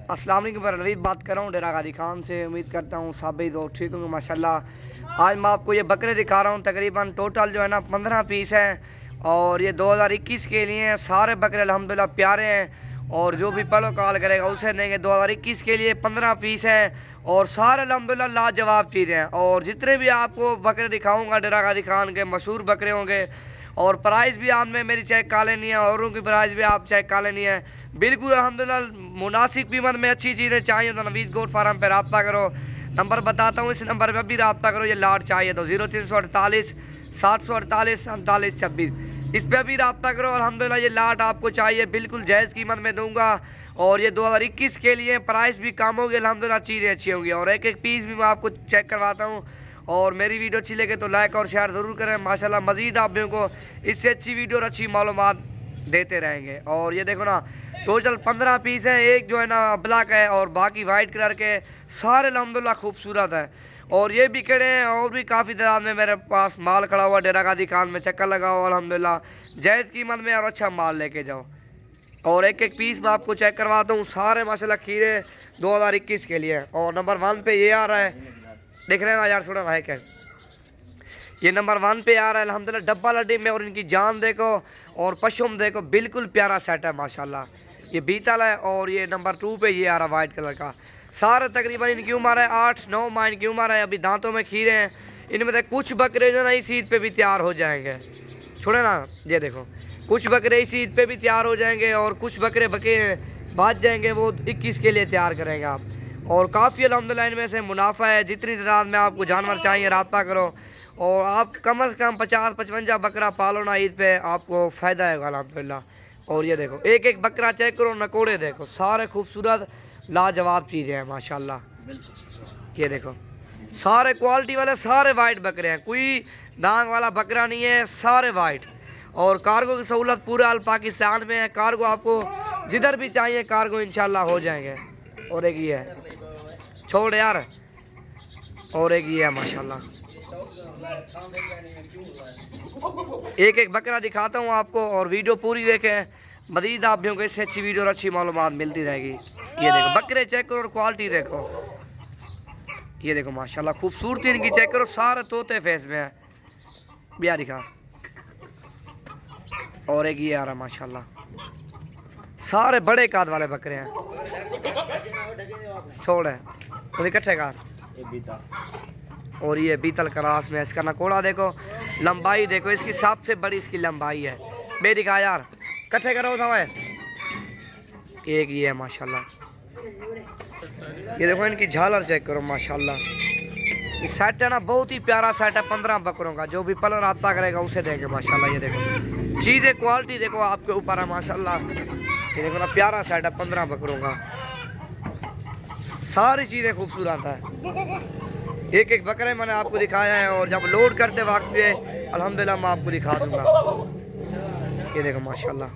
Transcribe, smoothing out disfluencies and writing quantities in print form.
अस्सलाम वालेकुम, मैं रणवीर बात कर रहा हूँ डेरा गाजी खान से। उम्मीद करता हूँ सब भी तो ठीक होंगे माशाल्लाह। आज मैं आपको ये बकरे दिखा रहा हूँ, तकरीबन टोटल जो है ना 15 पीस हैं और ये 2021 के लिए हैं। सारे बकरे अल्हम्दुलिल्लाह प्यारे हैं और जो भी पलो कॉल करेगा उसे देंगे। 2021 के लिए 15 पीस हैं और सारे अल्हम्दुलिल्लाह लाजवाब चीज़ें हैं। और जितने भी आपको बकरे दिखाऊँगा डेरा गाजी खान के मशहूर बकरे होंगे और प्राइस भी आपने मेरी चेक का लेनी है, औरों की प्राइस भी आप चेक का लेनी है। बिल्कुल अल्हम्दुलिल्लाह मुनासिब कीमत में अच्छी चीज़ें चाहिए तो नवीद गोट फार्म पे रब्ता करो। नंबर बताता हूँ, इस नंबर पर भी रब्ता करो। ये लाट चाहिए तो 0348 748 47 26 इस पर भी रब्ता करो। अल्हम्दुलिल्लाह ये लाट आपको चाहिए, बिल्कुल जायज़ कीमत में दूंगा। और ये 2021 के लिए प्राइस भी कम होगी, अल्हम्दुलिल्लाह चीज़ें अच्छी होंगी। और एक एक पीस भी मैं आपको चेक करवाता हूँ। और मेरी वीडियो अच्छी लगे तो लाइक और शेयर ज़रूर करें माशाल्लाह। मज़ीद आप को इससे अच्छी वीडियो और अच्छी मालूमात देते रहेंगे। और ये देखो ना, टोटल 15 पीस है। एक जो है ना ब्लैक है और बाकी वाइट कलर के सारे अल्हम्दुलिल्लाह खूबसूरत है। और ये भी खड़े हैं और भी काफ़ी तादाद में मेरे पास माल खड़ा हुआ। डेरा गाजी खान में चक्कर लगाओ, अल्हम्दुलिल्लाह जायज़ कीमत में और अच्छा माल लेके जाओ। और एक एक पीस मैं आपको चेक करवाता हूँ। सारे माशाल्लाह खीरे 2021 के लिए। और नंबर 1 पे ये आ रहा है, देख रहे हैं ना यार, थोड़ा है क्या, ये नंबर 1 पे आ रहा है अल्हम्दुलिल्लाह डब्बा लड्डी में। और इनकी जान देखो और पशुम देखो, बिल्कुल प्यारा सेट है माशाल्लाह। ये बीतल है और ये नंबर 2 पे ये आ रहा है वाइट कलर का। सारे तकरीबन इनकी उम्र है 8-9 माह इनकी उम्र है। अभी दांतों में खीरे हैं। इनमें से कुछ बकरे जो ना इस ईद पे भी तैयार हो जाएंगे। छोड़े ना, ये देखो कुछ बकरे इस ईद पे भी तैयार हो जाएंगे और कुछ बकरे बके बाज जाएंगे, वो 21 के लिए तैयार करेंगे आप। और काफ़ी अल्हम्दुलिल्लाह इनमें से मुनाफा है। जितनी तादाद में आपको जानवर चाहिए रब्ता करो। और आप कम से कम 50-55 बकरा पालो ना, ईद पे आपको फ़ायदा है अल्हम्दुलिल्लाह। और ये देखो एक एक बकरा चेक करो, नकोड़े देखो, सारे खूबसूरत लाजवाब चीज़ें हैं माशाल्लाह। ये देखो सारे क्वालिटी वाले सारे वाइट बकरे हैं, कोई दांग वाला बकरा नहीं है, सारे वाइट। और कार्गो की सहूलत पूरा अल पाकिस्तान में है। कार्गो आपको जिधर भी चाहिए कार्गो इंशाल्लाह हो जाएंगे। और एक ये है, छोड़ यार, और एक ये है माशाल्लाह। एक एक बकरा दिखाता हूँ आपको और वीडियो पूरी देखें। मज़ीद आप भी इससे अच्छी वीडियो और अच्छी मालूमात मिलती रहेगी। ये देखो बकरे चेक करो और क्वालिटी देखो। ये देखो माशाल्लाह खूबसूरती इनकी चेक करो, सारे तोते फेस में है। बिया दिखा। और एक ये आ रहा माशाल्लाह, सारे बड़े काद वाले बकरे हैं। छोड़ है तो इकट्ठे कार। और ये बीतल क्रास में इसका नकोड़ा देखो, लंबाई देखो इसकी, सबसे बड़ी इसकी लंबाई है। बे दिखा यार, इकट्ठे करो था। एक ये है माशाल्लाह। ये देखो इनकी झालर चेक करो माशाल्लाह। ये सेट है ना, बहुत ही प्यारा सेट है 15 बकरों का। जो भी पलर रब्ता करेगा उसे देंगे माशाल्लाह। ये देखो चीज़ें क्वालिटी देखो आपके ऊपर है माशाल्लाह। ये देखो ना प्यारा सेट है 15 बकरों का, सारी चीज़ें खूबसूरत है। एक एक बकरे मैंने आपको दिखाया है और जब लोड करते वक्त भी अल्हम्दुलिल्लाह मैं आपको दिखा दूंगा। ये देखो माशाल्लाह।